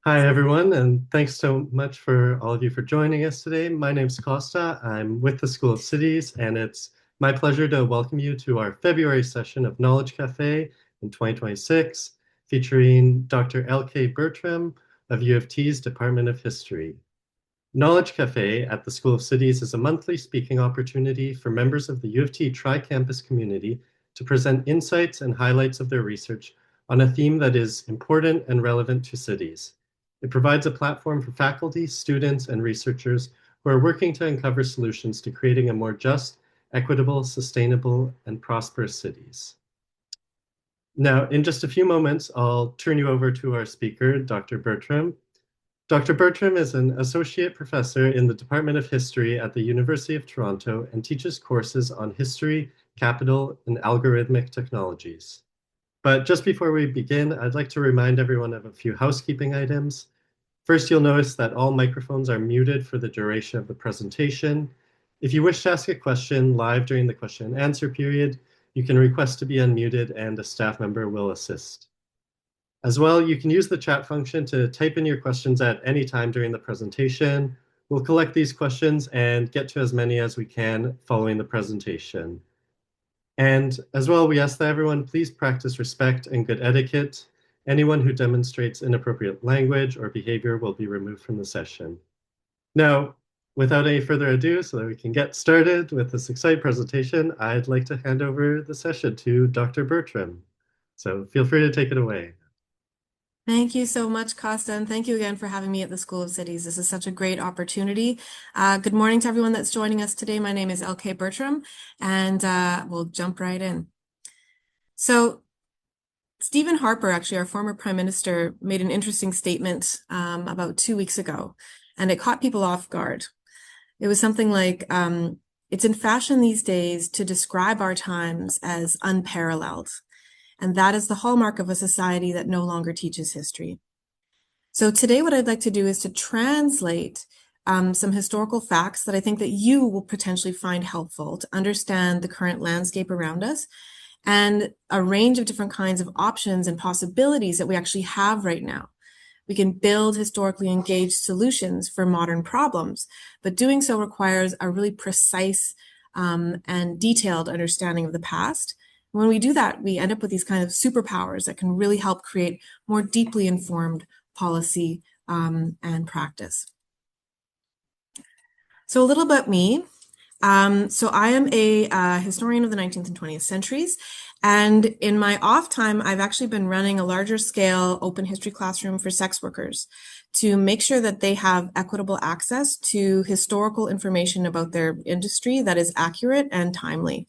Hi, everyone, and thanks so much for all of you for joining us today. My name's Costa. I'm with the School of Cities, and it's my pleasure to welcome you to our February session of Knowledge Cafe in 2026, featuring Dr. L.K. Bertram of U of T's Department of History. Knowledge Cafe at the School of Cities is a monthly speaking opportunity for members of the U of T tri-campus community to present insights and highlights of their research on a theme that is important and relevant to cities. It provides a platform for faculty, students, and researchers who are working to uncover solutions to creating a more just, equitable, sustainable, and prosperous cities. Now, in just a few moments, I'll turn you over to our speaker, Dr. Bertram. Dr. Bertram is an associate professor in the Department of History at the University of Toronto and teaches courses on history, capital, and algorithmic technologies. But just before we begin, I'd like to remind everyone of a few housekeeping items. First, you'll notice that all microphones are muted for the duration of the presentation. If you wish to ask a question live during the question and answer period, you can request to be unmuted and a staff member will assist. As well, you can use the chat function to type in your questions at any time during the presentation. We'll collect these questions and get to as many as we can following the presentation. And as well, we ask that everyone please practice respect and good etiquette. Anyone who demonstrates inappropriate language or behavior will be removed from the session. Now, without any further ado, so that we can get started with this exciting presentation, I'd like to hand over the session to Dr. Bertram. So feel free to take it away. Thank you so much, Costa, and thank you again for having me at the School of Cities. This is such a great opportunity. Good morning to everyone that's joining us today. My name is L.K. Bertram, and we'll jump right in. So Stephen Harper, actually, our former Prime Minister, made an interesting statement about 2 weeks ago, and it caught people off guard. It was something like, it's in fashion these days to describe our times as unparalleled. And that is the hallmark of a society that no longer teaches history. So today what I'd like to do is to translate some historical facts that I think that you will potentially find helpful to understand the current landscape around us and a range of different kinds of options and possibilities that we actually have right now. We can build historically engaged solutions for modern problems, but doing so requires a really precise and detailed understanding of the past. When we do that, we end up with these kind of superpowers that can really help create more deeply informed policy and practice. So a little about me. So I am a historian of the 19th and 20th centuries. And in my off time, I've actually been running a larger scale open history classroom for sex workers to make sure that they have equitable access to historical information about their industry that is accurate and timely.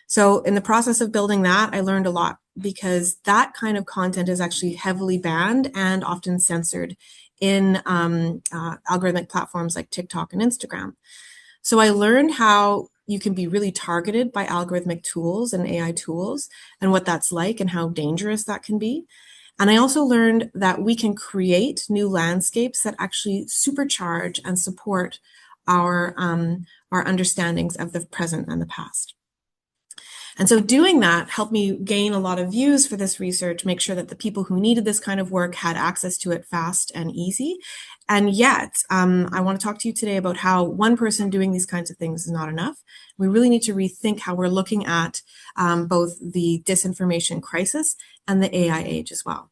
So in the process of building that, I learned a lot because that kind of content is actually heavily banned and often censored in algorithmic platforms like TikTok and Instagram. So I learned how you can be really targeted by algorithmic tools and AI tools and what that's like and how dangerous that can be. And I also learned that we can create new landscapes that actually supercharge and support our understandings of the present and the past. And so doing that helped me gain a lot of views for this research, make sure that the people who needed this kind of work had access to it fast and easy. And yet, I want to talk to you today about how one person doing these kinds of things is not enough. We really need to rethink how we're looking at both the disinformation crisis and the AI age as well.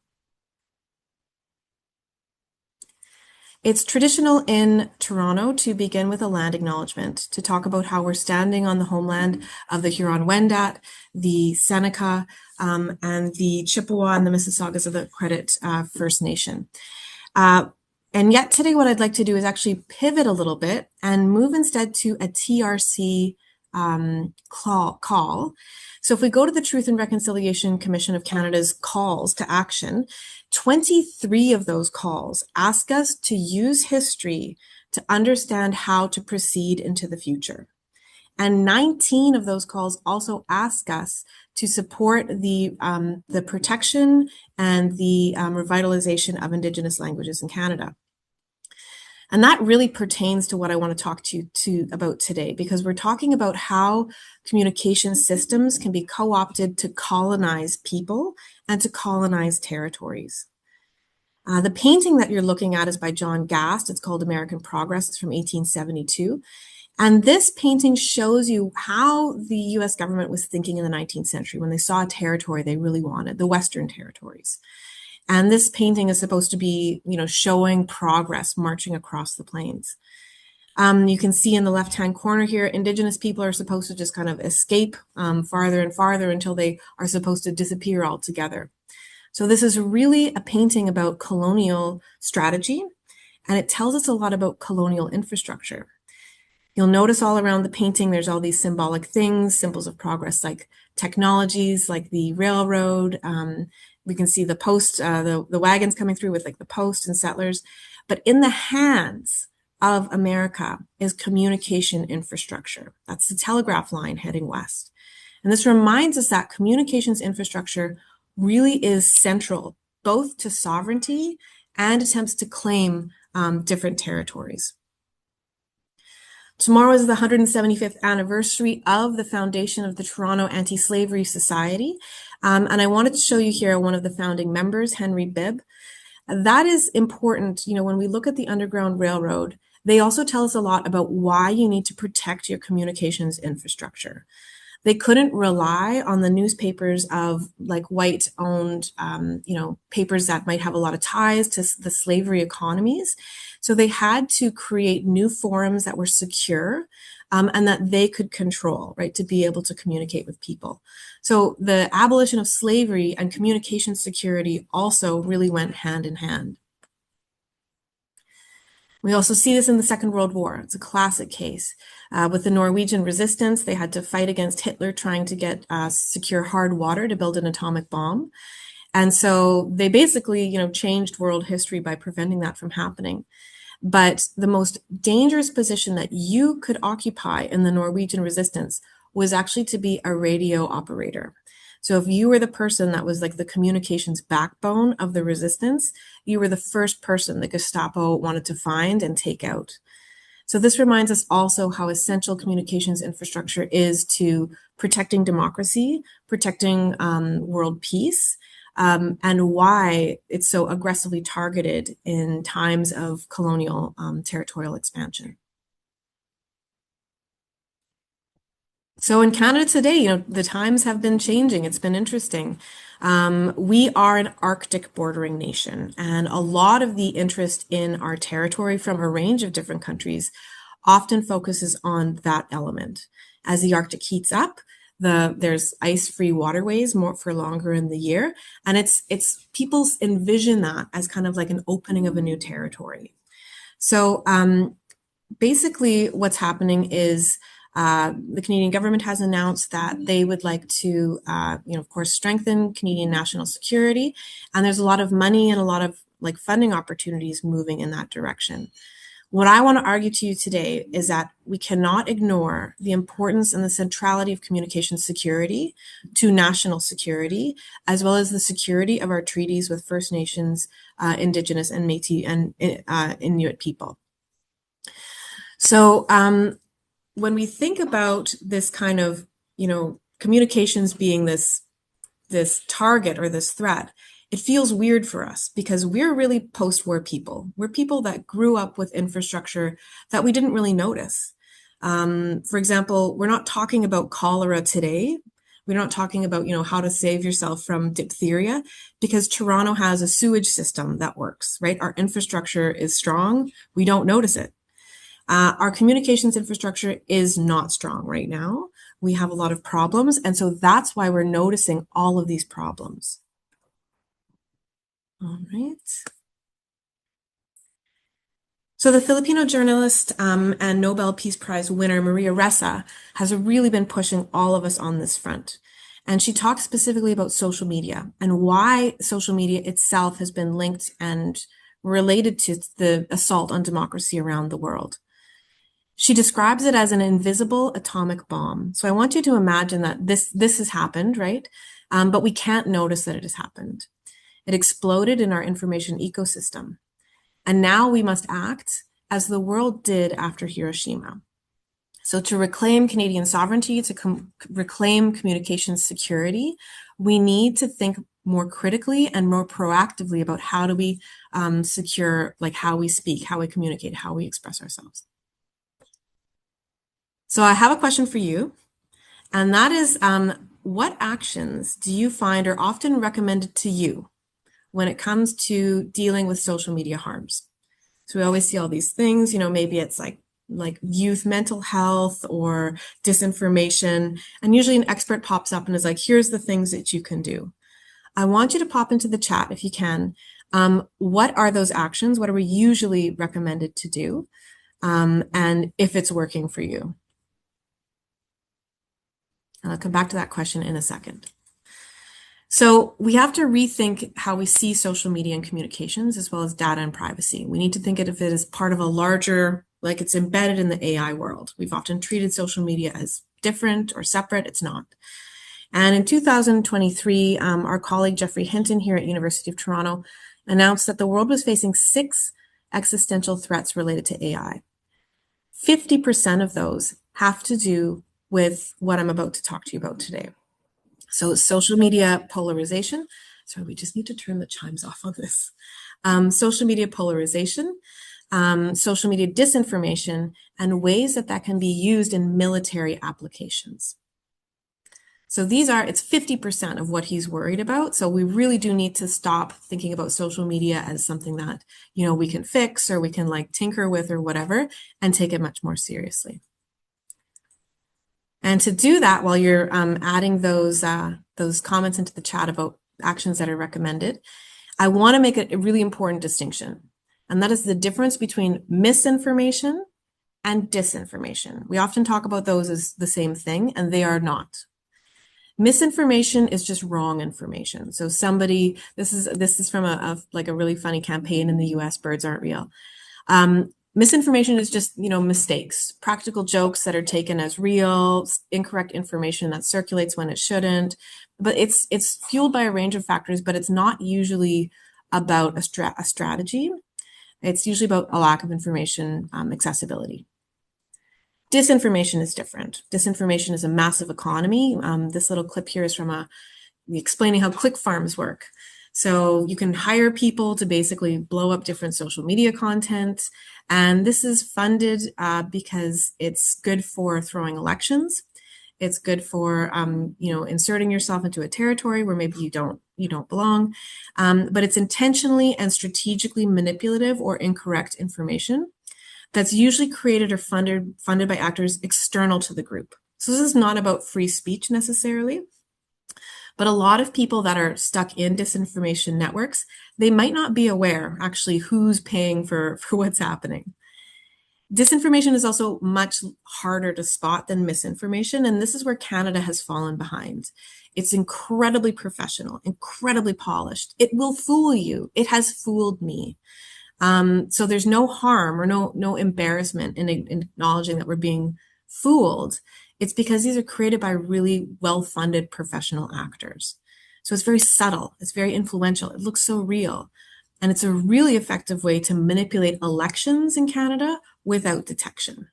It's traditional in Toronto to begin with a land acknowledgement, to talk about how we're standing on the homeland of the Huron-Wendat, the Seneca, and the Chippewa and the Mississaugas of the Credit First Nation. And yet today what I'd like to do is actually pivot a little bit and move instead to a TRC call. So if we go to the Truth and Reconciliation Commission of Canada's calls to action, 23 of those calls ask us to use history to understand how to proceed into the future. And 19 of those calls also ask us to support the protection and the revitalization of Indigenous languages in Canada. And that really pertains to what I want to talk to you about today, because we're talking about how communication systems can be co-opted to colonize people and to colonize territories. The painting that you're looking at is by John Gast. It's called American Progress. It's from 1872. And this painting shows you how the US government was thinking in the 19th century when they saw a territory they really wanted, the Western territories. And this painting is supposed to be, showing progress marching across the plains. You can see in the left-hand corner here, Indigenous people are supposed to just kind of escape farther and farther until they are supposed to disappear altogether. So this is really a painting about colonial strategy, and it tells us a lot about colonial infrastructure. You'll notice all around the painting, there's all these symbolic things, symbols of progress, like technologies, like the railroad. We can see the post, the wagons coming through with like the post and settlers. But in the hands of America is communication infrastructure. That's the telegraph line heading west. And this reminds us that communications infrastructure really is central both to sovereignty and attempts to claim different territories. Tomorrow is the 175th anniversary of the foundation of the Toronto Anti-Slavery Society. And I wanted to show you here one of the founding members, Henry Bibb. That is important. When we look at the Underground Railroad, they also tell us a lot about why you need to protect your communications infrastructure. They couldn't rely on the newspapers of like white-owned, papers that might have a lot of ties to the slavery economies. So they had to create new forums that were secure and that they could control, right, to be able to communicate with people. So the abolition of slavery and communication security also really went hand in hand. We also see this in the Second World War. It's a classic case. With the Norwegian resistance, they had to fight against Hitler trying to get secure hard water to build an atomic bomb. And so they basically, changed world history by preventing that from happening. But the most dangerous position that you could occupy in the Norwegian resistance was actually to be a radio operator. So if you were the person that was like the communications backbone of the resistance, you were the first person the Gestapo wanted to find and take out. So this reminds us also how essential communications infrastructure is to protecting democracy, protecting world peace, and why it's so aggressively targeted in times of colonial territorial expansion. So in Canada today, the times have been changing. It's been interesting. We are an Arctic bordering nation, and a lot of the interest in our territory from a range of different countries often focuses on that element. As the Arctic heats up, there's ice-free waterways more for longer in the year, and it's people envision that as kind of like an opening of a new territory. So basically, what's happening is the Canadian government has announced that they would like to, of course, strengthen Canadian national security, and there's a lot of money and a lot of like funding opportunities moving in that direction. What I want to argue to you today is that we cannot ignore the importance and the centrality of communication security to national security, as well as the security of our treaties with First Nations, Indigenous, and Métis and Inuit people. So when we think about this kind of, communications being this target or this threat, it feels weird for us because we're really post-war people. We're people that grew up with infrastructure that we didn't really notice. For example, we're not talking about cholera today. We're not talking about, how to save yourself from diphtheria because Toronto has a sewage system that works, right? Our infrastructure is strong. We don't notice it. Our communications infrastructure is not strong right now. We have a lot of problems, and so that's why we're noticing all of these problems. All right. So the Filipino journalist and Nobel Peace Prize winner Maria Ressa has really been pushing all of us on this front. And she talks specifically about social media and why social media itself has been linked and related to the assault on democracy around the world. She describes it as an invisible atomic bomb. So I want you to imagine that this has happened, right? But we can't notice that it has happened. It exploded in our information ecosystem. And now we must act as the world did after Hiroshima. So to reclaim Canadian sovereignty, to reclaim communications security, we need to think more critically and more proactively about how do we secure like how we speak, how we communicate, how we express ourselves. So I have a question for you, and that is, what actions do you find are often recommended to you when it comes to dealing with social media harms? So we always see all these things, maybe it's like youth mental health or disinformation, and usually an expert pops up and is like, here's the things that you can do. I want you to pop into the chat if you can. What are those actions? What are we usually recommended to do? And if it's working for you. And I'll come back to that question in a second. So we have to rethink how we see social media and communications, as well as data and privacy. We need to think of it as part of a larger, like it's embedded in the AI world. We've often treated social media as different or separate. It's not. And in 2023, our colleague Geoffrey Hinton here at University of Toronto announced that the world was facing 6 existential threats related to AI. 50% of those have to do with what I'm about to talk to you about today. So social media polarization. Sorry, we just need to turn the chimes off on this. Social media polarization, social media disinformation, and ways that can be used in military applications. So it's 50% of what he's worried about. So we really do need to stop thinking about social media as something that, we can fix or we can like tinker with or whatever, and take it much more seriously. And to do that, while you're adding those comments into the chat about actions that are recommended, I want to make a really important distinction. And that is the difference between misinformation and disinformation. We often talk about those as the same thing, and they are not. Misinformation is just wrong information. So this is from a really funny campaign in the US, Birds Aren't Real. Misinformation is just, mistakes, practical jokes that are taken as real, incorrect information that circulates when it shouldn't. But it's fueled by a range of factors, but it's not usually about a strategy. It's usually about a lack of information accessibility. Disinformation is different. Disinformation is a massive economy. This little clip here is from explaining how click farms work. So you can hire people to basically blow up different social media content. And this is funded because it's good for throwing elections. It's good for, inserting yourself into a territory where maybe you don't belong. But it's intentionally and strategically manipulative or incorrect information that's usually created or funded by actors external to the group. So this is not about free speech necessarily. But a lot of people that are stuck in disinformation networks, they might not be aware actually who's paying for what's happening. Disinformation is also much harder to spot than misinformation, and this is where Canada has fallen behind. It's incredibly professional, incredibly polished. It will fool you. It has fooled me. So there's no harm or no embarrassment in acknowledging that we're being fooled. It's because these are created by really well-funded professional actors. So it's very subtle. It's very influential. It looks so real. And it's a really effective way to manipulate elections in Canada without detection.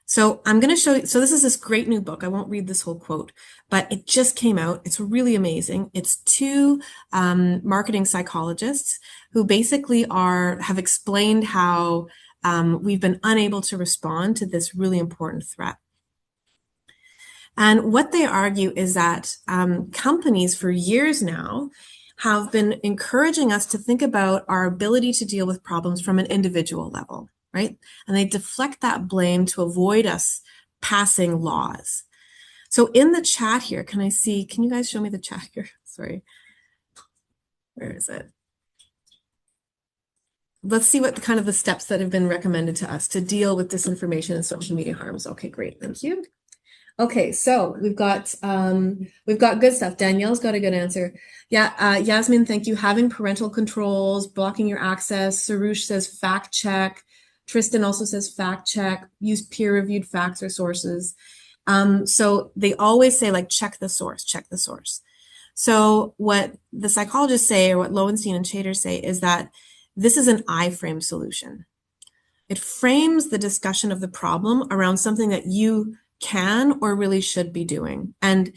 So I'm going to show you, so this is this great new book. I won't read this whole quote, but it just came out. It's really amazing. It's 2 marketing psychologists who basically have explained how we've been unable to respond to this really important threat. And what they argue is that companies for years now have been encouraging us to think about our ability to deal with problems from an individual level, right? And they deflect that blame to avoid us passing laws. So in the chat here, can you guys show me the chat here? Sorry. Where is it? Let's see what the steps that have been recommended to us to deal with disinformation and social media harms. Okay, great. Thank you. Okay, so we've got good stuff. Danielle's got a good answer. Yeah, Yasmin, thank you. Having parental controls, blocking your access. Sarush says fact check. Tristan also says fact check. Use peer-reviewed facts or sources. So they always say check the source, check the source. So what the psychologists say, or what Lowenstein and Chater say, is that this is an I-frame solution. It frames the discussion of the problem around something that you can or really should be doing. And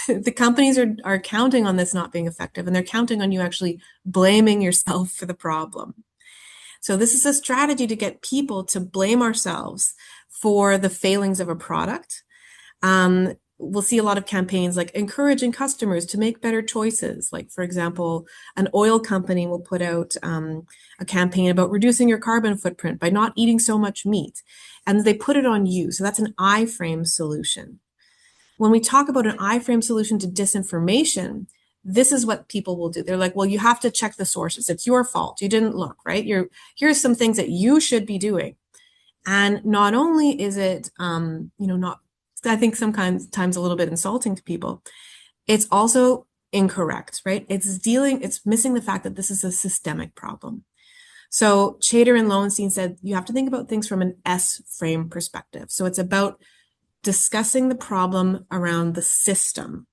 the companies are counting on this not being effective, and they're counting on you actually blaming yourself for the problem. So this is a strategy to get people to blame ourselves for the failings of a product. We'll see a lot of campaigns like encouraging customers to make better choices. Like, for example, an oil company will put out a campaign about reducing your carbon footprint by not eating so much meat. And they put it on you. So that's an iframe solution. When we talk about an iframe solution to disinformation, this is what people will do. They're like, well, you have to check the sources. It's your fault. You didn't look, right? Here's some things that you should be doing. And not only is it, not, I think sometimes a little bit insulting to people, it's also incorrect, right? It's missing the fact that this is a systemic problem. So Chater and Lowenstein said, you have to think about things from an S-frame perspective. So it's about discussing the problem around the system.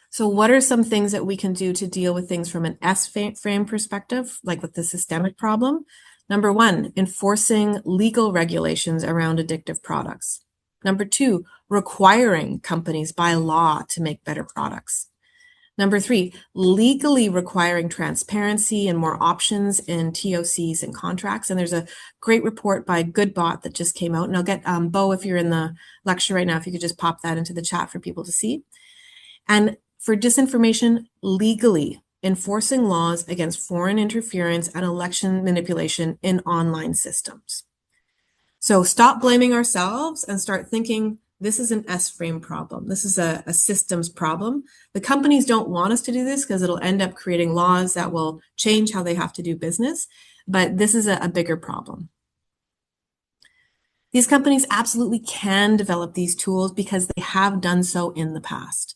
So what are some things that we can do to deal with things from an S-frame perspective, like with the systemic problem? Number one, enforcing legal regulations around addictive products. Number two, requiring companies by law to make better products. Number three, legally requiring transparency and more options in TOCs and contracts. And there's a great report by Goodbot that just came out. And I'll get Bo, if you're in the lecture right now, if you could just pop that into the chat for people to see. And for disinformation, legally enforcing laws against foreign interference and election manipulation in online systems. So stop blaming ourselves and start thinking, this is an S-frame problem. This is a systems problem. The companies don't want us to do this because it'll end up creating laws that will change how they have to do business. But this is a bigger problem. These companies absolutely can develop these tools because they have done so in the past.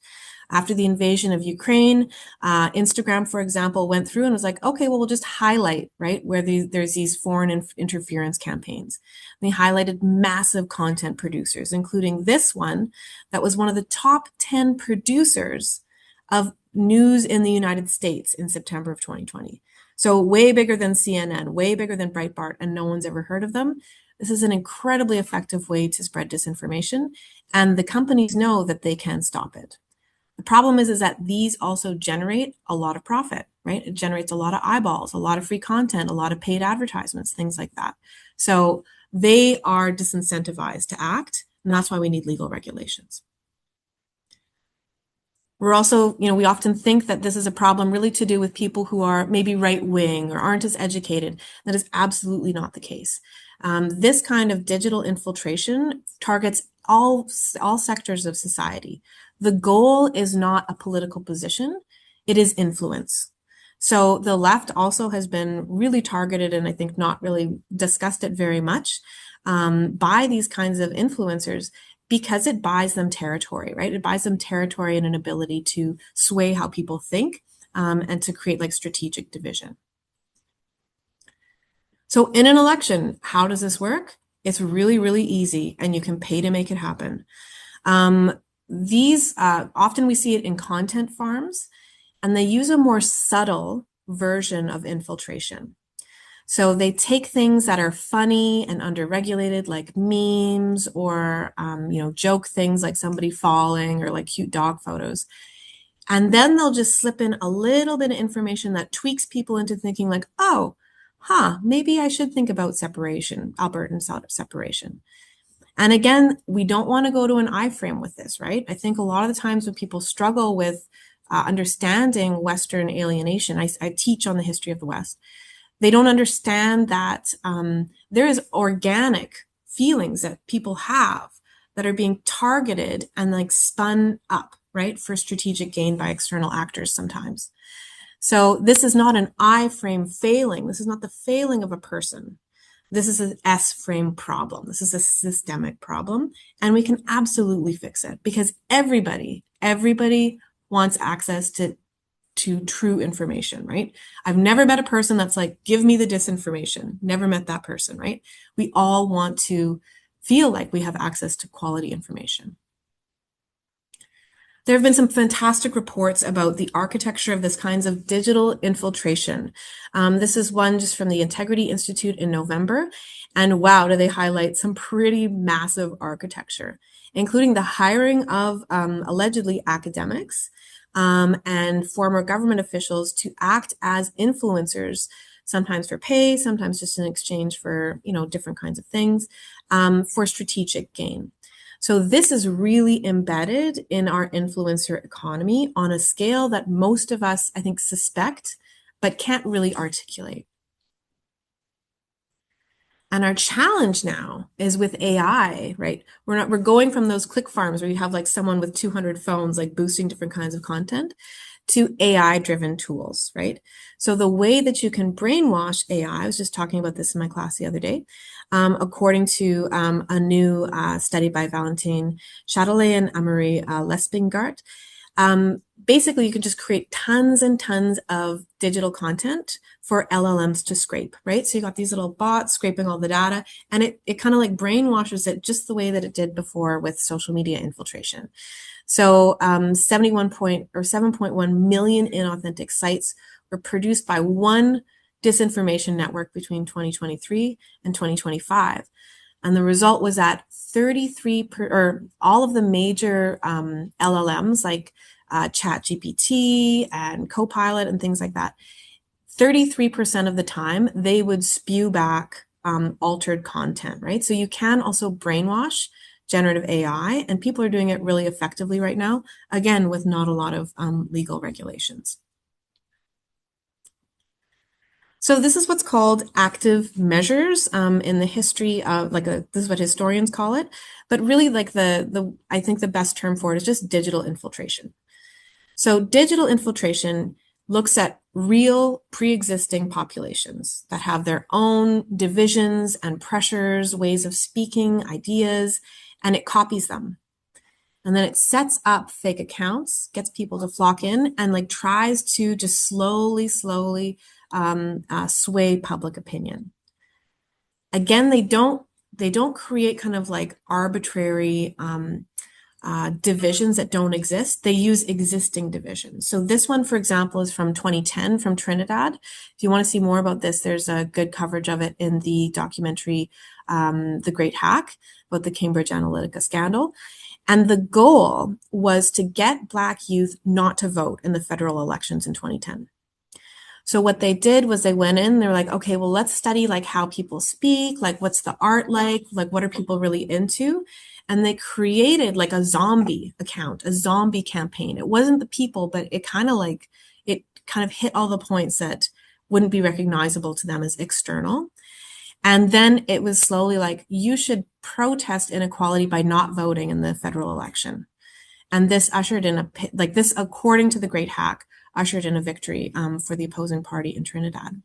After the invasion of Ukraine, Instagram, for example, went through and was like, okay, well, we'll just highlight, right, where there's these foreign interference campaigns. They highlighted massive content producers, including this one that was one of the top 10 producers of news in the United States in September of 2020. So way bigger than CNN, way bigger than Breitbart, and no one's ever heard of them. This is an incredibly effective way to spread disinformation, and the companies know that they can stop it. The problem is that these also generate a lot of profit, right? It generates a lot of eyeballs, a lot of free content, a lot of paid advertisements, things like that. So they are disincentivized to act, and that's why we need legal regulations. We're also, we often think that this is a problem really to do with people who are maybe right-wing or aren't as educated. That is absolutely not the case. This kind of digital infiltration targets all sectors of society. The goal is not a political position, it is influence. So the left also has been really targeted, and I think not really discussed it very much, by these kinds of influencers because it buys them territory, right? It buys them territory and an ability to sway how people think and to create like strategic division. So in an election, how does this work? It's really, really easy, and you can pay to make it happen. Often we see it in content farms, and they use a more subtle version of infiltration. So they take things that are funny and underregulated, like memes or, joke things like somebody falling or like cute dog photos. And then they'll just slip in a little bit of information that tweaks people into thinking like, oh, maybe I should think about separation, Albertan separation. And again, we don't want to go to an iframe with this, right? I think a lot of the times when people struggle with understanding Western alienation, I teach on the history of the West, they don't understand that there is organic feelings that people have that are being targeted and like spun up, right, for strategic gain by external actors sometimes. So this is not an I-frame failing. This is not the failing of a person. This is an S-frame problem. This is a systemic problem, and we can absolutely fix it because everybody wants access to true information, right? I've never met a person that's like, give me the disinformation. Never met that person, right? We all want to feel like we have access to quality information. There have been some fantastic reports about the architecture of this kinds of digital infiltration. This is one just from the Integrity Institute in November. And wow, do they highlight some pretty massive architecture, including the hiring of allegedly academics and former government officials to act as influencers, sometimes for pay, sometimes just in exchange for, different kinds of things, for strategic gain. So this is really embedded in our influencer economy on a scale that most of us, I think, suspect, but can't really articulate. And our challenge now is with AI, right? We're going from those click farms where you have like someone with 200 phones, like boosting different kinds of content, to AI driven tools, right? So the way that you can brainwash AI, I was just talking about this in my class the other day, according to a new study by Valentine Châtelet and Amory Lespingart. Basically, you can just create tons and tons of digital content for LLMs to scrape, right? So you got these little bots scraping all the data, and it kind of like brainwashes it just the way that it did before with social media infiltration. So 7.1 million inauthentic sites were produced by one disinformation network between 2023 and 2025. And the result was that all of the major LLMs like ChatGPT and Copilot and things like that, 33% of the time they would spew back altered content, right? So you can also brainwash generative AI, and people are doing it really effectively right now, again, with not a lot of legal regulations. So this is what's called active measures in the history of this is what historians call it, but really like I think the best term for it is just digital infiltration. So digital infiltration looks at real pre-existing populations that have their own divisions and pressures, ways of speaking, ideas, and it copies them. And then it sets up fake accounts, gets people to flock in, and like tries to just slowly sway public opinion. Again, they don't create kind of like arbitrary divisions that don't exist. They use existing divisions. So this one, for example, is from 2010 from Trinidad. If you want to see more about this, there's a good coverage of it in the documentary The Great Hack, about the Cambridge Analytica scandal. And the goal was to get Black youth not to vote in the federal elections in 2010. So what they did was they went in, they're like, okay, well, let's study like how people speak, like what's the art like what are people really into? And they created like a zombie account, a zombie campaign. It wasn't the people, but it kind of hit all the points that wouldn't be recognizable to them as external. And then it was slowly like, you should protest inequality by not voting in the federal election. And this ushered in according to the Great Hack, ushered in a victory for the opposing party in Trinidad.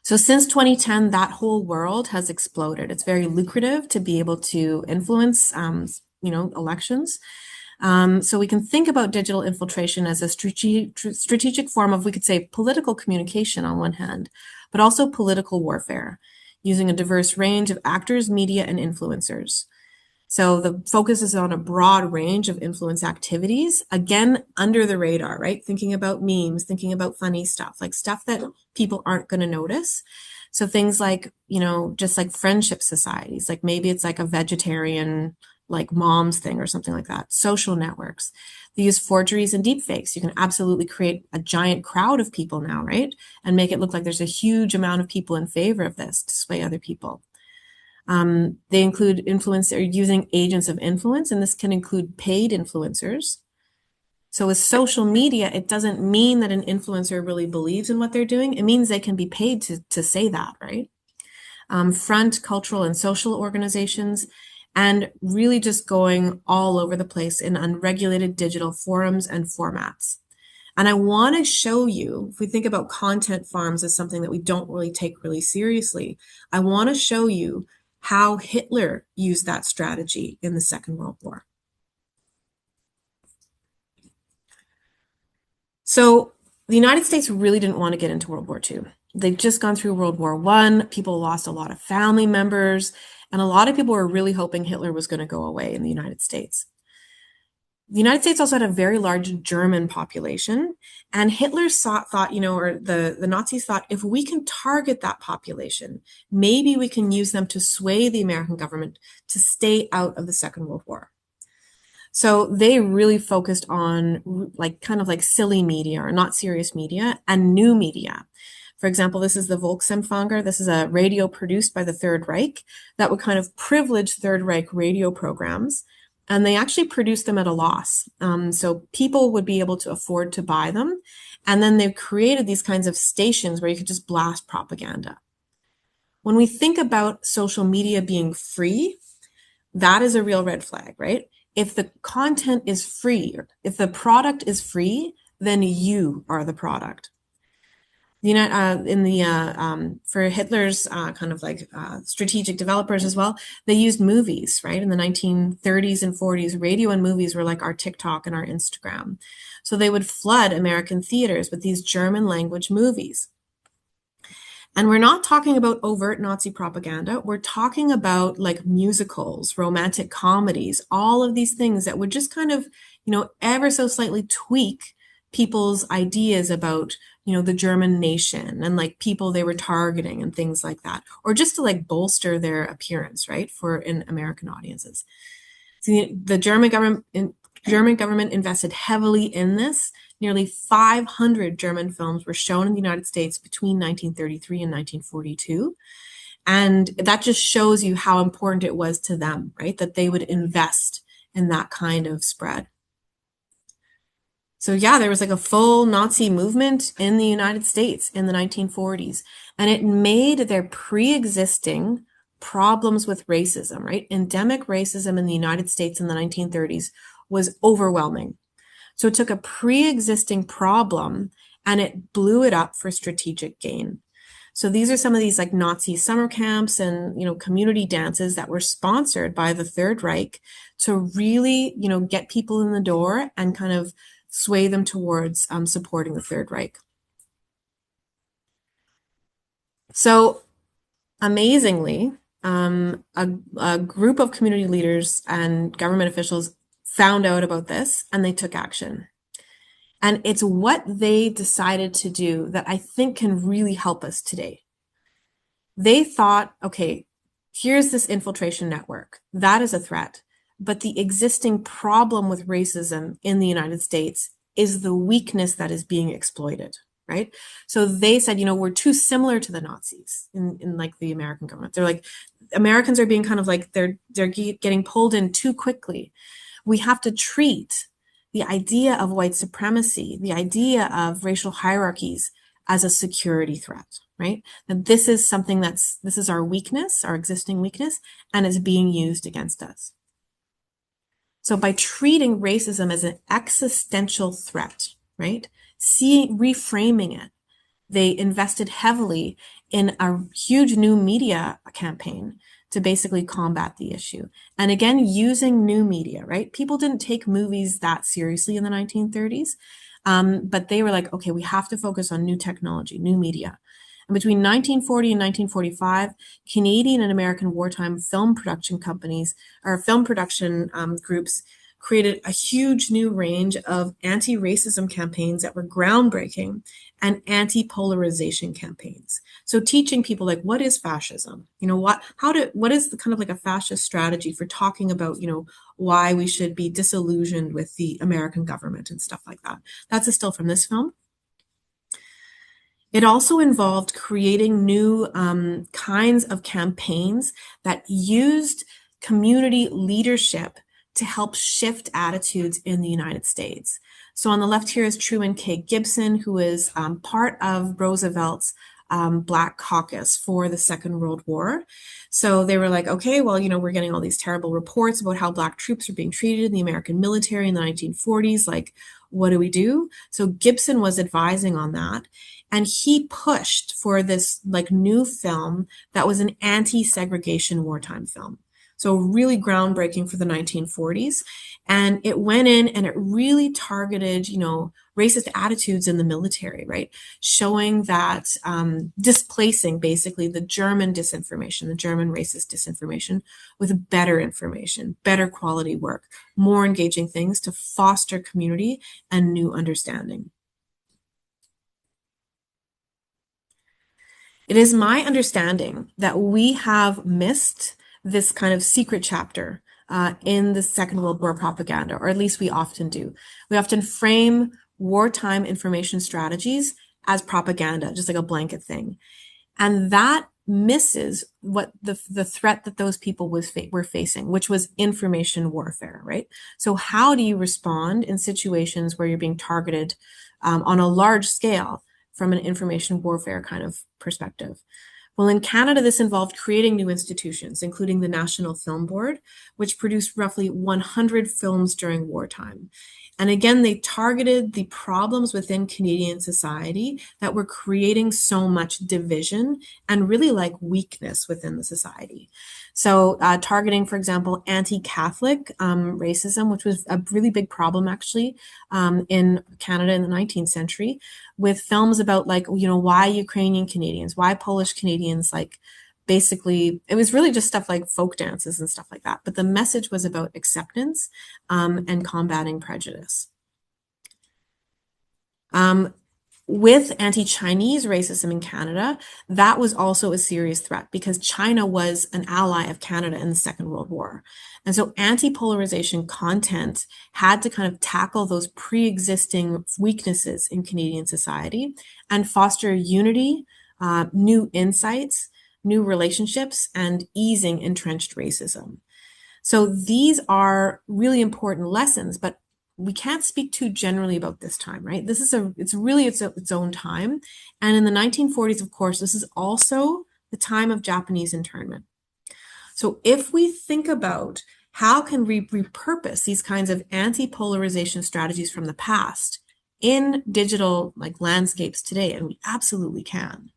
So since 2010, that whole world has exploded. It's very lucrative to be able to influence, elections. So we can think about digital infiltration as a strategic form of, we could say, political communication on one hand, but also political warfare, using a diverse range of actors, media, and influencers. So the focus is on a broad range of influence activities, again, under the radar, right? Thinking about memes, thinking about funny stuff, like stuff that people aren't going to notice. So things like, just like friendship societies, like maybe it's like a vegetarian, like moms thing or something like that. Social networks. They use forgeries and deepfakes. You can absolutely create a giant crowd of people now, right? And make it look like there's a huge amount of people in favor of this to sway other people. They include using agents of influence, and this can include paid influencers. So with social media, it doesn't mean that an influencer really believes in what they're doing. It means they can be paid to say that, right? Front cultural and social organizations, and really just going all over the place in unregulated digital forums and formats. And I want to show you, if we think about content farms as something that we don't really take really seriously, I want to show you how Hitler used that strategy in the Second World War. So the United States really didn't want to get into World War II. They'd just gone through World War I. People lost a lot of family members, and a lot of people were really hoping Hitler was going to go away in the United States. The United States also had a very large German population, and Hitler thought, or the Nazis thought, if we can target that population, maybe we can use them to sway the American government to stay out of the Second World War. So they really focused on kind of like silly media or not serious media and new media. For example, this is the Volksempfänger. This is a radio produced by the Third Reich that would kind of privilege Third Reich radio programs. And they actually produced them at a loss. So people would be able to afford to buy them. And then they've created these kinds of stations where you could just blast propaganda. When we think about social media being free, that is a real red flag, right? If the content is free, if the product is free, then you are the product. For Hitler's kind of like strategic developers as well, they used movies, right? In the 1930s and 40s, radio and movies were like our TikTok and our Instagram. So they would flood American theaters with these German language movies. And we're not talking about overt Nazi propaganda. We're talking about like musicals, romantic comedies, all of these things that would just kind of, ever so slightly tweak people's ideas about, the German nation and like people they were targeting and things like that, or just to like bolster their appearance, right, in American audiences. So the German government invested heavily in this. Nearly 500 German films were shown in the United States between 1933 and 1942. And that just shows you how important it was to them, right? That they would invest in that kind of spread. So yeah, there was like a full Nazi movement in the United States in the 1940s, and it made their pre-existing problems with racism, right? Endemic racism in the United States in the 1930s was overwhelming. So it took a pre-existing problem and it blew it up for strategic gain. So these are some of these like Nazi summer camps and, community dances that were sponsored by the Third Reich to really, get people in the door and kind of sway them towards supporting the Third Reich. So amazingly, a group of community leaders and government officials found out about this and they took action. And it's what they decided to do that I think can really help us today. They thought, okay, here's this infiltration network. That is a threat. But the existing problem with racism in the United States is the weakness that is being exploited, right? So they said, we're too similar to the Nazis in like the American government. They're like, Americans are being kind of like, they're getting pulled in too quickly. We have to treat the idea of white supremacy, the idea of racial hierarchies as a security threat, right? And this is something this is our weakness, our existing weakness, and is being used against us. So by treating racism as an existential threat, right? Reframing it, they invested heavily in a huge new media campaign to basically combat the issue. And again, using new media, right? People didn't take movies that seriously in the 1930s, but they were like, okay, we have to focus on new technology, new media. And between 1940 and 1945, Canadian and American wartime film production companies, or film production groups, created a huge new range of anti-racism campaigns that were groundbreaking and anti-polarization campaigns. So teaching people like, what is fascism? What is the kind of like a fascist strategy for talking about, why we should be disillusioned with the American government and stuff like that. That's a still from this film. It also involved creating new kinds of campaigns that used community leadership to help shift attitudes in the United States. So on the left here is Truman K. Gibson, who is part of Roosevelt's Black Caucus for the Second World War. So they were like, okay, well, we're getting all these terrible reports about how Black troops are being treated in the American military in the 1940s. Like, what do we do? So Gibson was advising on that. And he pushed for this like new film that was an anti-segregation wartime film. So really groundbreaking for the 1940s. And it went in and it really targeted, racist attitudes in the military, right? Showing that displacing basically the German disinformation, the German racist disinformation with better information, better quality work, more engaging things to foster community and new understanding. It is my understanding that we have missed this kind of secret chapter in the Second World War propaganda, or at least we often do. We often frame wartime information strategies as propaganda, just like a blanket thing. And that misses what the threat that those people were facing, which was information warfare, right? So how do you respond in situations where you're being targeted on a large scale from an information warfare kind of perspective? Well, in Canada, this involved creating new institutions, including the National Film Board, which produced roughly 100 films during wartime. And again, they targeted the problems within Canadian society that were creating so much division and really like weakness within the society. So targeting, for example, anti-Catholic racism, which was a really big problem actually in Canada in the 19th century, with films about like, why Ukrainian Canadians, why Polish Canadians, like basically, it was really just stuff like folk dances and stuff like that. But the message was about acceptance and combating prejudice. With anti-Chinese racism in Canada, that was also a serious threat because China was an ally of Canada in the Second World War. And so anti-polarization content had to kind of tackle those pre-existing weaknesses in Canadian society and foster unity, new insights, new relationships, and easing entrenched racism. So these are really important lessons, but we can't speak too generally about this time, right? It's really its own time. And in the 1940s, of course, this is also the time of Japanese internment. So if we think about how can we repurpose these kinds of anti-polarization strategies from the past in digital like landscapes today, and we absolutely can.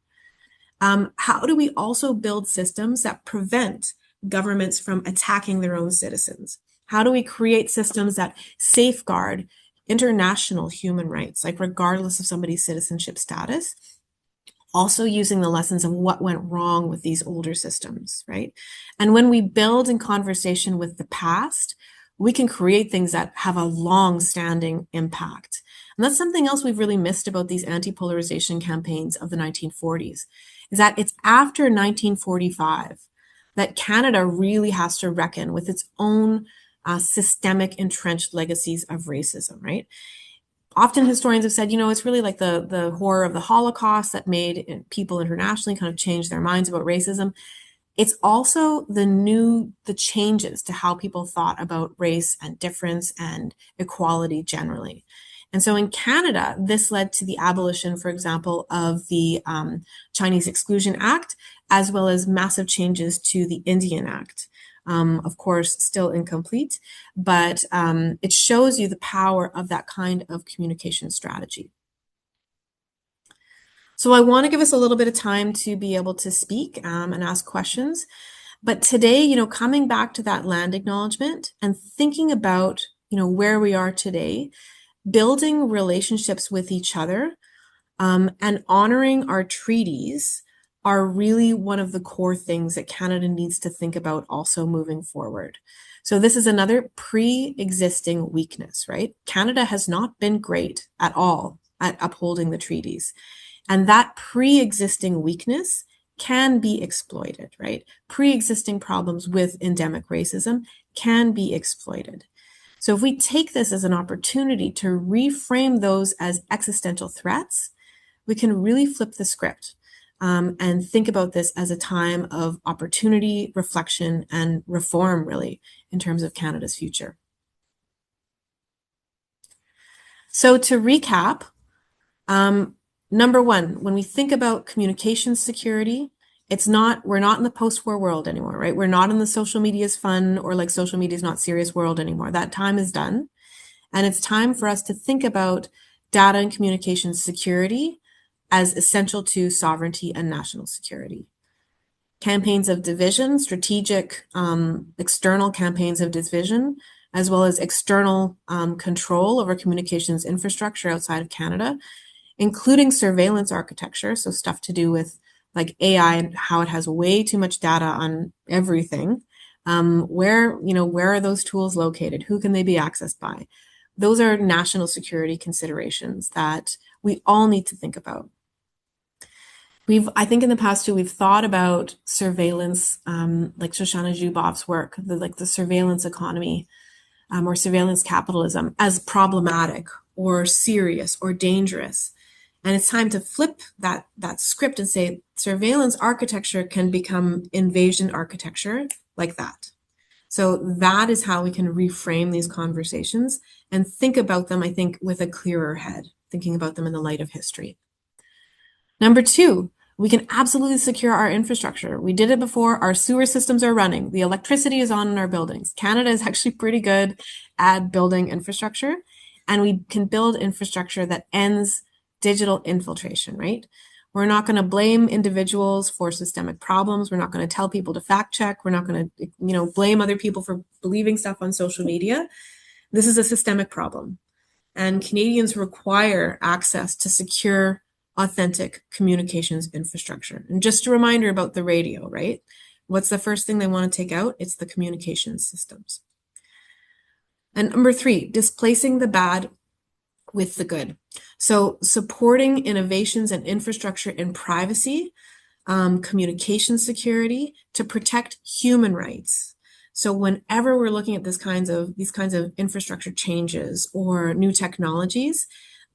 How do we also build systems that prevent governments from attacking their own citizens? How do we create systems that safeguard international human rights, like regardless of somebody's citizenship status? Also using the lessons of what went wrong with these older systems, right? And when we build in conversation with the past, we can create things that have a long-standing impact. And that's something else we've really missed about these anti-polarization campaigns of the 1940s, is that it's after 1945 that Canada really has to reckon with its own systemic entrenched legacies of racism, right? Often historians have said, it's really like the horror of the Holocaust that made people internationally kind of change their minds about racism. It's also the changes to how people thought about race and difference and equality generally. And so in Canada, this led to the abolition, for example, of the Chinese Exclusion Act, as well as massive changes to the Indian Act. Of course, still incomplete, but it shows you the power of that kind of communication strategy. So I want to give us a little bit of time to be able to speak and ask questions. But today, coming back to that land acknowledgement and thinking about, where we are today, building relationships with each other and honoring our treaties are really one of the core things that Canada needs to think about also moving forward. So this is another pre-existing weakness, right? Canada has not been great at all at upholding the treaties. And that pre-existing weakness can be exploited, right? Pre-existing problems with endemic racism can be exploited. So if we take this as an opportunity to reframe those as existential threats, we can really flip the script and think about this as a time of opportunity, reflection, and reform, really, in terms of Canada's future. So to recap, number one, when we think about communications security, we're not in the post-war world anymore, right? We're not in the social media is fun or like social media is not serious world anymore. That time is done. And it's time for us to think about data and communications security as essential to sovereignty and national security. campaigns of division, strategic external campaigns of division, as well as external control over communications infrastructure outside of Canada, including surveillance architecture, so stuff to do with like AI and how it has way too much data on everything. Where are those tools located? Who can they be accessed by? Those are national security considerations that we all need to think about. I think in the past too, we've thought about surveillance, like Shoshana Zuboff's work, the surveillance economy, or surveillance capitalism as problematic or serious or dangerous. And it's time to flip that script and say surveillance architecture can become invasion architecture like that. So that is how we can reframe these conversations and think about them, I think, with a clearer head, thinking about them in the light of history. Number two, we can absolutely secure our infrastructure. We did it before. Our sewer systems are running. The electricity is on in our buildings. Canada is actually pretty good at building infrastructure, and we can build infrastructure that ends digital infiltration, right? We're not going to blame individuals for systemic problems. We're not going to tell people to fact check. We're not going to, blame other people for believing stuff on social media. This is a systemic problem, and Canadians require access to secure, authentic communications infrastructure. And just a reminder about the radio, right? What's the first thing they want to take out? It's the communications systems. And number three, displacing the bad with the good. So supporting innovations and infrastructure in privacy, communication security to protect human rights. So whenever we're looking at these kinds of infrastructure changes or new technologies,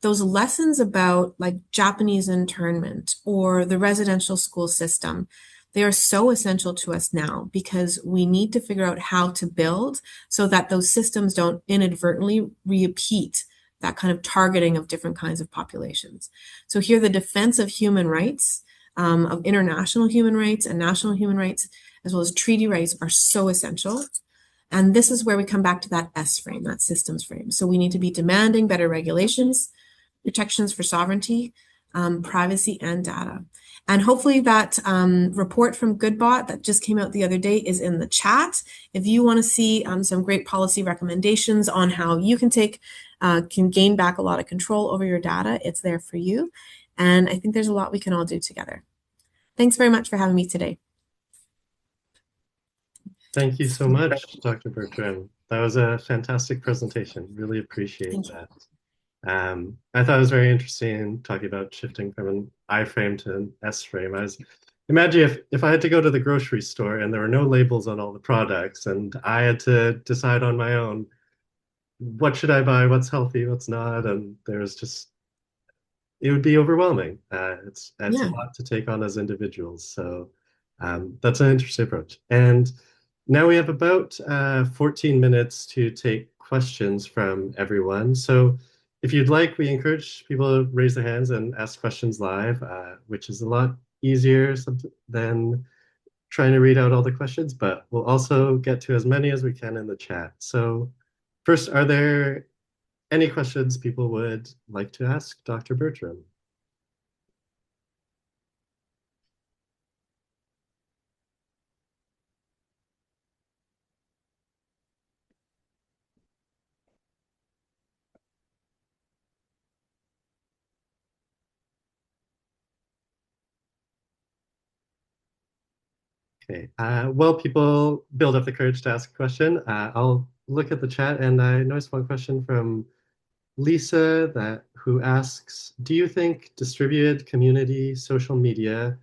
those lessons about like Japanese internment or the residential school system, they are so essential to us now because we need to figure out how to build so that those systems don't inadvertently repeat that kind of targeting of different kinds of populations. So here, the defense of human rights, of international human rights and national human rights, as well as treaty rights, are so essential. And this is where we come back to that S frame, that systems frame. So we need to be demanding better regulations, protections for sovereignty, privacy, and data. And hopefully that report from Goodbot that just came out the other day is in the chat. If you want to see some great policy recommendations on how you can gain back a lot of control over your data, it's there for you. And I think there's a lot we can all do together. Thanks very much for having me today. Thank you so much, Dr. Bertram. That was a fantastic presentation. Really appreciate that. I thought it was very interesting talking about shifting from an I frame to an S frame. Imagine if I had to go to the grocery store and there were no labels on all the products and I had to decide on my own, what should I buy, what's healthy, what's not, and it would be overwhelming. It's a lot to take on as individuals. So that's an interesting approach. And now we have about 14 minutes to take questions from everyone. So if you'd like, we encourage people to raise their hands and ask questions live, which is a lot easier than trying to read out all the questions, but we'll also get to as many as we can in the chat. So first, are there any questions people would like to ask Dr. Bertram? Okay, while people build up the courage to ask a question, I'll look at the chat and I noticed one question from Lisa who asks, do you think distributed community social media,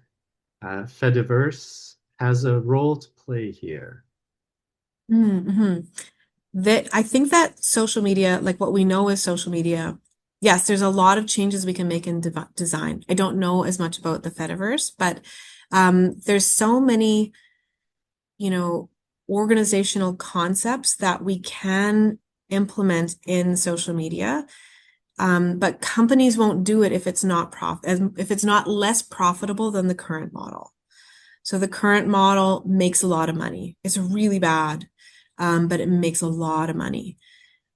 Fediverse, has a role to play here? Mm-hmm. I think that social media, like what we know is social media, yes, there's a lot of changes we can make in design. I don't know as much about the Fediverse, but there's so many, organizational concepts that we can implement in social media. But companies won't do it if it's not less profitable than the current model. So the current model makes a lot of money. It's really bad, but it makes a lot of money.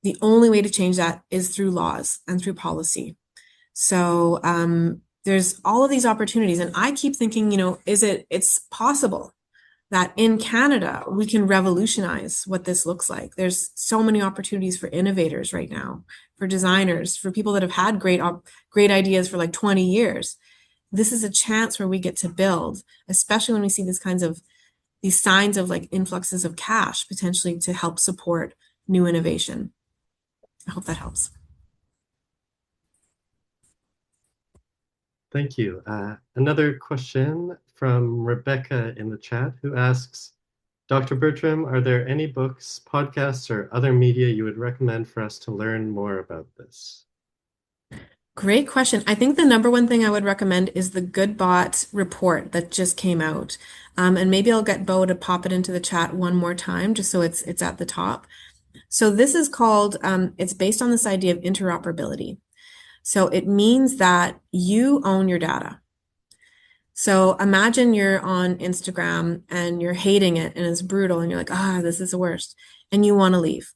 The only way to change that is through laws and through policy. So There's all of these opportunities. And I keep thinking, it's possible that in Canada, we can revolutionize what this looks like. There's so many opportunities for innovators right now, for designers, for people that have had great ideas for like 20 years. This is a chance where we get to build, especially when we see these signs of like influxes of cash potentially to help support new innovation. I hope that helps. Thank you. Another question from Rebecca in the chat who asks, Dr. Bertram, are there any books, podcasts, or other media you would recommend for us to learn more about this? Great question. I think the number one thing I would recommend is the Goodbot report that just came out. And maybe I'll get Bo to pop it into the chat one more time, just so it's at the top. So this is called, it's based on this idea of interoperability. So it means that you own your data. So imagine you're on Instagram and you're hating it and it's brutal and you're like, this is the worst, and you want to leave.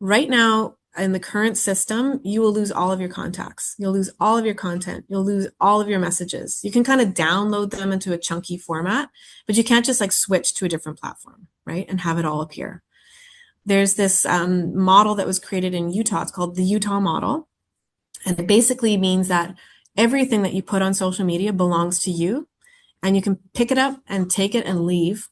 Right now, in the current system, you will lose all of your contacts. You'll lose all of your content. You'll lose all of your messages. You can kind of download them into a chunky format, but you can't just like switch to a different platform, right? And have it all appear. There's this model that was created in Utah. It's called the Utah model. And it basically means that everything that you put on social media belongs to you, and you can pick it up and take it and leave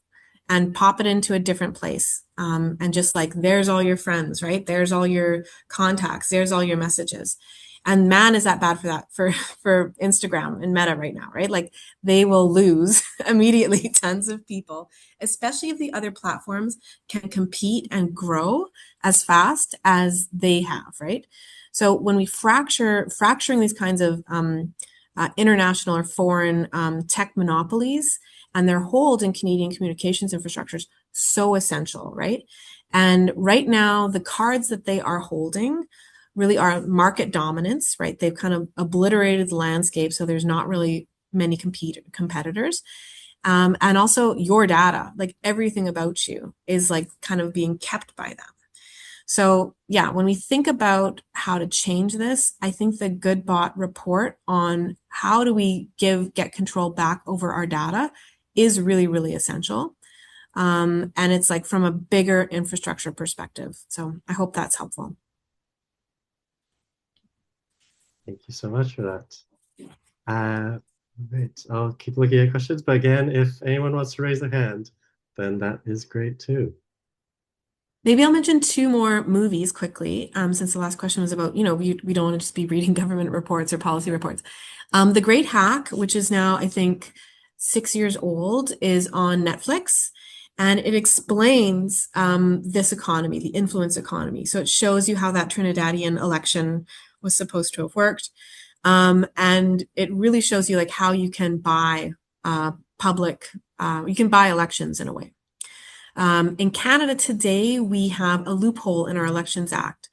and pop it into a different place. And just like, there's all your friends, right? There's all your contacts, there's all your messages. And man, is that bad for Instagram and Meta right now, right? Like they will lose immediately tons of people, especially if the other platforms can compete and grow as fast as they have, right? So when we fracturing these kinds of international or foreign tech monopolies and their hold in Canadian communications infrastructures, so essential, right? And right now, the cards that they are holding really are market dominance, right? They've kind of obliterated the landscape, so there's not really many competitors. And also your data, like everything about you is like kind of being kept by them. So yeah, when we think about how to change this, I think the Goodbot report on how do we get control back over our data is really, really essential. And it's like from a bigger infrastructure perspective. So I hope that's helpful. Thank you so much for that. Right, I'll keep looking at questions, but again, if anyone wants to raise their hand, then that is great too. Maybe I'll mention two more movies quickly, since the last question was about, we don't want to just be reading government reports or policy reports. The Great Hack, which is now, I think, 6 years old, is on Netflix, and it explains this economy, the influence economy. So it shows you how that Trinidadian election was supposed to have worked. And it really shows you like how you can buy you can buy elections in a way. In Canada today, we have a loophole in our Elections Act,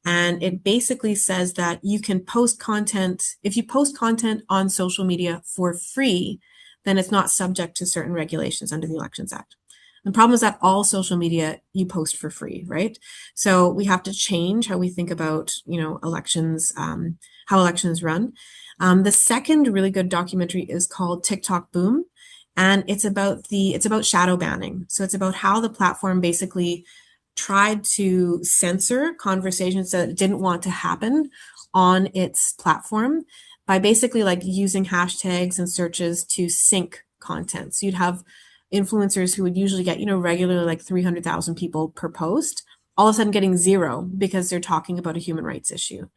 and it basically says that you can post content. If you post content on social media for free, then it's not subject to certain regulations under the Elections Act. The problem is that all social media you post for free, right? So we have to change how we think about, elections, how elections run. The second really good documentary is called TikTok Boom. And it's about shadow banning. So it's about how the platform basically tried to censor conversations that it didn't want to happen on its platform by basically like using hashtags and searches to sync content. So you'd have influencers who would usually get, regularly like 300,000 people per post, all of a sudden getting zero because they're talking about a human rights issue.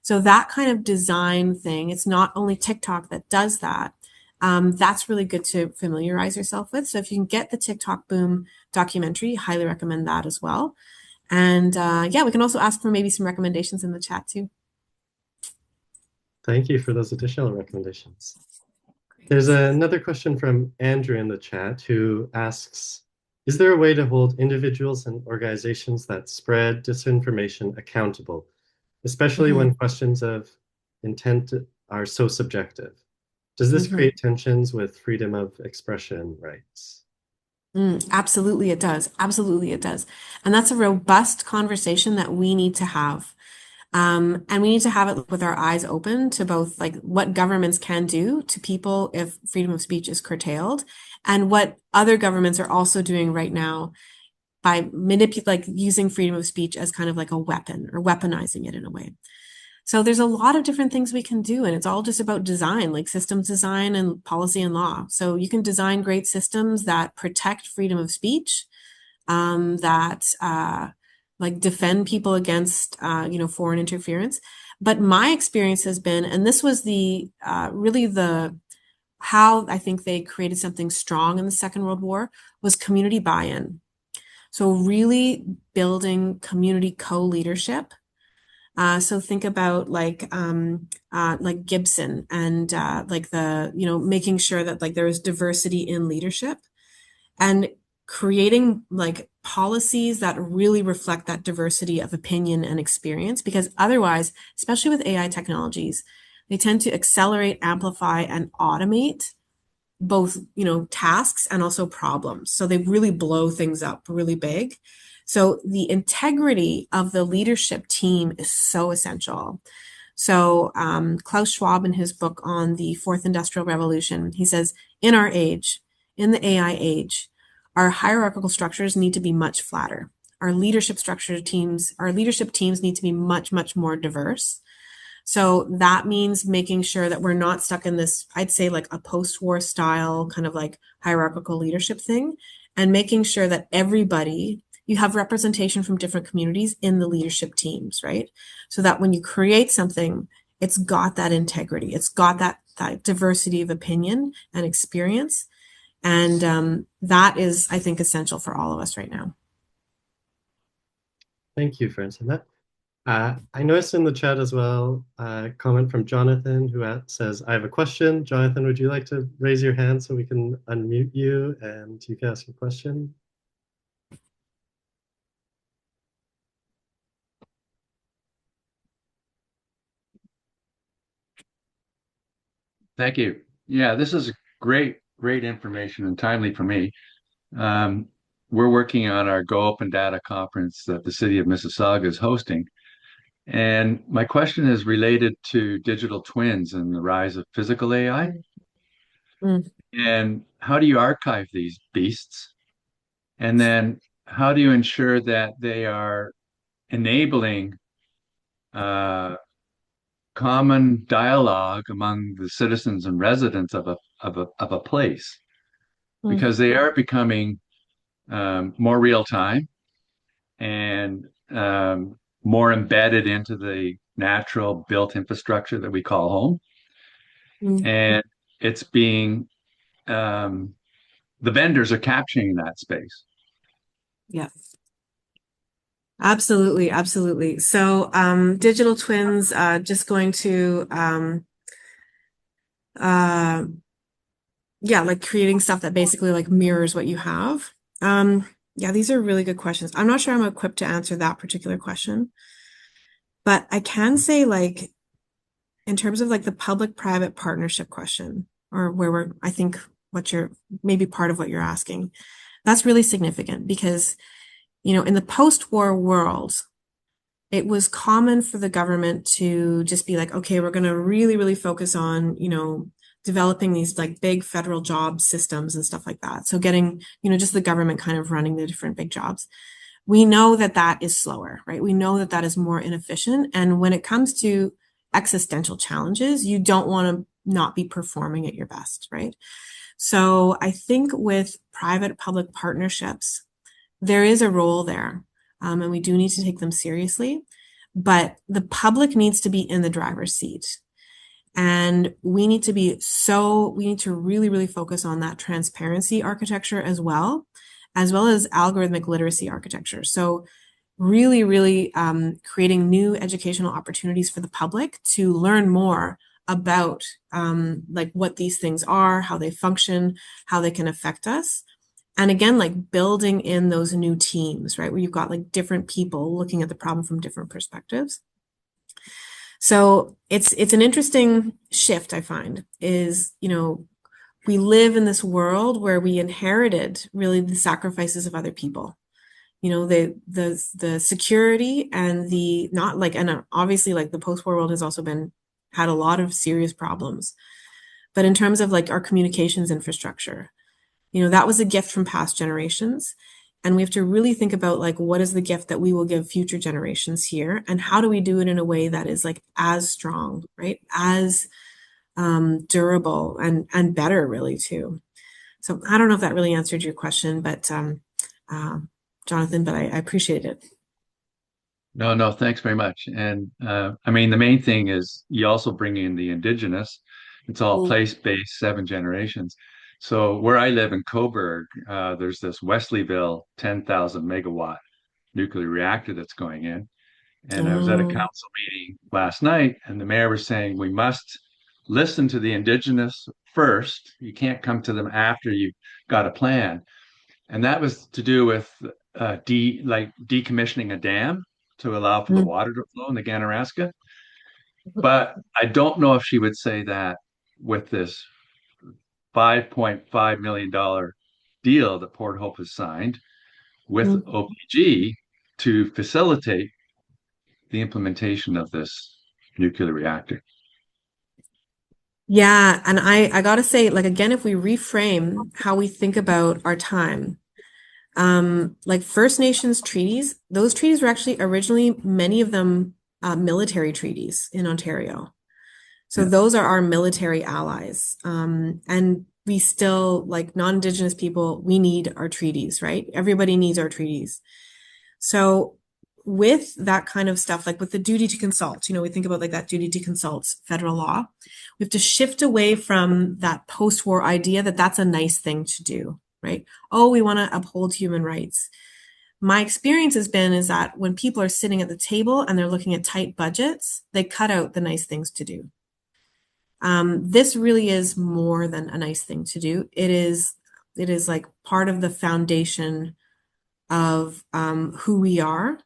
So that kind of design thing, it's not only TikTok that does that. That's really good to familiarize yourself with. So if you can get the TikTok Boom documentary, highly recommend that as well. And yeah, we can also ask for maybe some recommendations in the chat too. Thank you for those additional recommendations. There's another question from Andrew in the chat who asks, is there a way to hold individuals and organizations that spread disinformation accountable, especially when questions of intent are so subjective? Does this create tensions with freedom of expression rights? Absolutely, it does. Absolutely, it does. And that's a robust conversation that we need to have. And we need to have it with our eyes open to both like what governments can do to people if freedom of speech is curtailed, and what other governments are also doing right now by like using freedom of speech as kind of like a weapon or weaponizing it in a way. So there's a lot of different things we can do, and it's all just about design, like systems design and policy and law. So you can design great systems that protect freedom of speech, that like defend people against foreign interference. But my experience has been, and this was the really the how I think they created something strong in the Second World War, was community buy-in. So really building community co-leadership. So think about like Gibson and like the making sure that like there is diversity in leadership, and creating like policies that really reflect that diversity of opinion and experience, because otherwise, especially with AI technologies, they tend to accelerate, amplify, and automate both tasks and also problems, so they really blow things up really big. So the integrity of the leadership team is so essential. So Klaus Schwab, in his book on the fourth industrial revolution, he says, in our age, in the AI age, our hierarchical structures need to be much flatter. Our leadership teams need to be much, much more diverse. So that means making sure that we're not stuck in this, I'd say, like a post-war style kind of like hierarchical leadership thing, and making sure that you have representation from different communities in the leadership teams, right? So that when you create something, it's got that integrity, it's got that diversity of opinion and experience. And that is, I think, essential for all of us right now. Thank you for answering that. I noticed in the chat as well a comment from Jonathan who says, I have a question. Jonathan, would you like to raise your hand so we can unmute you and you can ask your question? Thank you. Yeah, this is great information and timely for me. Um, we're working on our Go Open Data conference that the city of Mississauga is hosting. And my question is related to digital twins and the rise of physical AI. Mm, And how do you archive these beasts? And then how do you ensure that they are enabling uh, common dialogue among the citizens and residents of a place? mm, Because they are becoming more real time and more embedded into the natural built infrastructure that we call home. mm. And it's being, the vendors are capturing that space. Yeah. Absolutely, absolutely. So, digital twins, just going to, uh, yeah, like creating stuff that basically like mirrors what you have. Yeah, these are really good questions. I'm not sure I'm equipped to answer that particular question, but I can say like in terms of like the public-private partnership question, or I think what you're maybe part of what you're asking, that's really significant because, in the post-war world, it was common for the government to just be like, okay, we're going to really, really focus on, developing these like big federal job systems and stuff like that. So getting, just the government kind of running the different big jobs. We know that that is slower, right? We know that that is more inefficient. And when it comes to existential challenges, you don't want to not be performing at your best, right? So I think with private-public partnerships, there is a role there, and we do need to take them seriously. But the public needs to be in the driver's seat. And we need to really, really focus on that transparency architecture as well as algorithmic literacy architecture. So really, really creating new educational opportunities for the public to learn more about like what these things are, how they function, how they can affect us. And again, like building in those new teams, right? Where you've got like different people looking at the problem from different perspectives. So it's an interesting shift, I find, is, we live in this world where we inherited really the sacrifices of other people. the security and the not like and obviously like the post-war world has also been had a lot of serious problems. But in terms of like our communications infrastructure, that was a gift from past generations. And we have to really think about like what is the gift that we will give future generations here, and how do we do it in a way that is like as strong, right? As durable and better really too. So I don't know if that really answered your question, but uh, Jonathan, but I appreciate it. No, no, thanks very much. And I mean, the main thing is you also bring in the indigenous. It's all Mm, place-based, 7 generations. So where I live in Coburg, there's this Wesleyville 10,000 megawatt nuclear reactor that's going in. And I was at a oh, council meeting last night, and the mayor was saying we must listen to the indigenous first. You can't come to them after you've got a plan. And that was to do with decommissioning a dam to allow for the mm, water to flow in the Ganaraska. But I don't know if she would say that with this $5.5 million deal that Port Hope has signed with mm. OPG to facilitate the implementation of this nuclear reactor. Yeah, and I gotta say, like again, if we reframe how we think about our time, like First Nations treaties, those treaties were actually originally many of them military treaties in Ontario. So Yeah. those are our military allies. And we still, like non-Indigenous people, we need our treaties, right? Everybody needs our treaties. So with that kind of stuff, like with the duty to consult, we think about like that duty to consult federal law. We have to shift away from that post-war idea that that's a nice thing to do, right? Oh, we want to uphold human rights. My experience has been is that when people are sitting at the table and they're looking at tight budgets, they cut out the nice things to do. This really is more than a nice thing to do. It is like part of the foundation of who we are,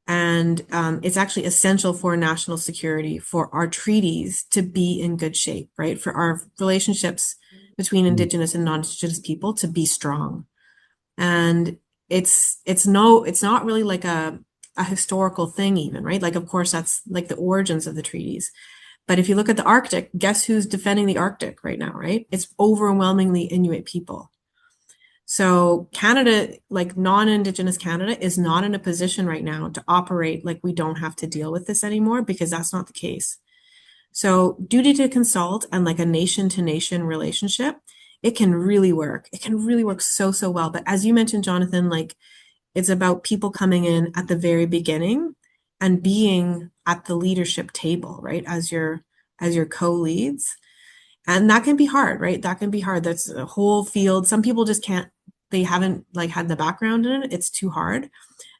and it's actually essential for national security, for our treaties to be in good shape, right? For our relationships between Mm. Indigenous and non-Indigenous people to be strong. And it's not really like a historical thing even, right? Like of course that's like the origins of the treaties. But if you look at the Arctic, guess who's defending the Arctic right now, right? It's overwhelmingly Inuit people. So Canada, like non-Indigenous Canada, is not in a position right now to operate like we don't have to deal with this anymore, because that's not the case. So duty to consult and like a nation to nation relationship, it can really work. It can really work so, so well. But as you mentioned, Jonathan, like it's about people coming in at the very beginning and being at the leadership table, right? As your co-leads. And that can be hard, right? That can be hard. That's a whole field. Some people just can't, they haven't like had the background in it. It's too hard.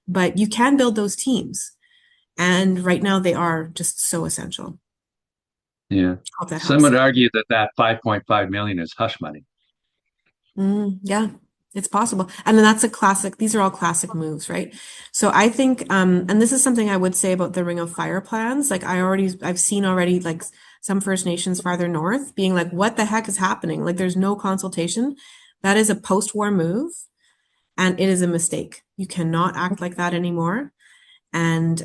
But you can build those teams. And right now they are just so essential. Yeah. Hope that Some helps. would argue that that 5.5 million is hush money. Yeah, it's possible. And then that's a classic, these are all classic moves, right? So I think, and this is something I would say about the Ring of Fire plans. Like I've seen already like some First Nations farther north being like, what the heck is happening? Like there's no consultation. That is a post-war move, and it is a mistake. You cannot act like that anymore. And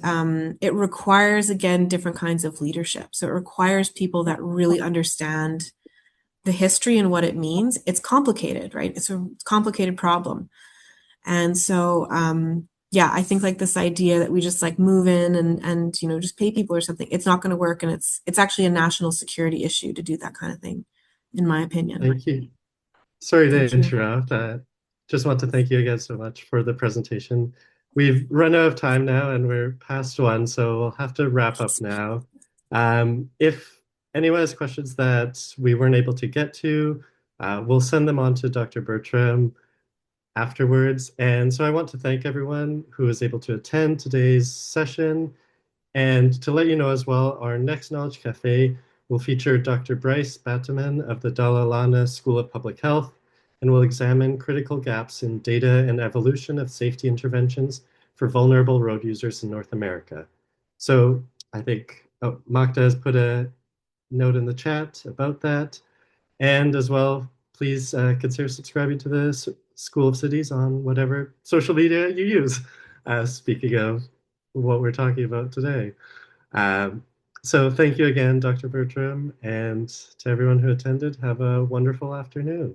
it requires, again, different kinds of leadership. So it requires people that really understand the history and what it means. It's complicated, right? It's a complicated problem. And so, yeah, I think like this idea that we just like move in and just pay people or something, it's not going to work. And it's actually a national security issue to do that kind of thing, in my opinion. Thank you. Sorry to Thank you. interrupt. Just want to thank you again so much for the presentation. We've run out of time now and we're past one, so we'll have to wrap up now. If anyone has questions that we weren't able to get to, we'll send them on to Dr. Bertram afterwards. And so I want to thank everyone who was able to attend today's session. And to let you know as well, our next Knowledge Cafe will feature Dr. Bryce Bataman of the Dalla Lana School of Public Health, and will examine critical gaps in data and evolution of safety interventions for vulnerable road users in North America. So I think Magda has put a note in the chat about that. And as well, please consider subscribing to this School of Cities on whatever social media you use. Speaking of what we're talking about today. Um, so thank you again, Dr. Bertram, and to everyone who attended, have a wonderful afternoon.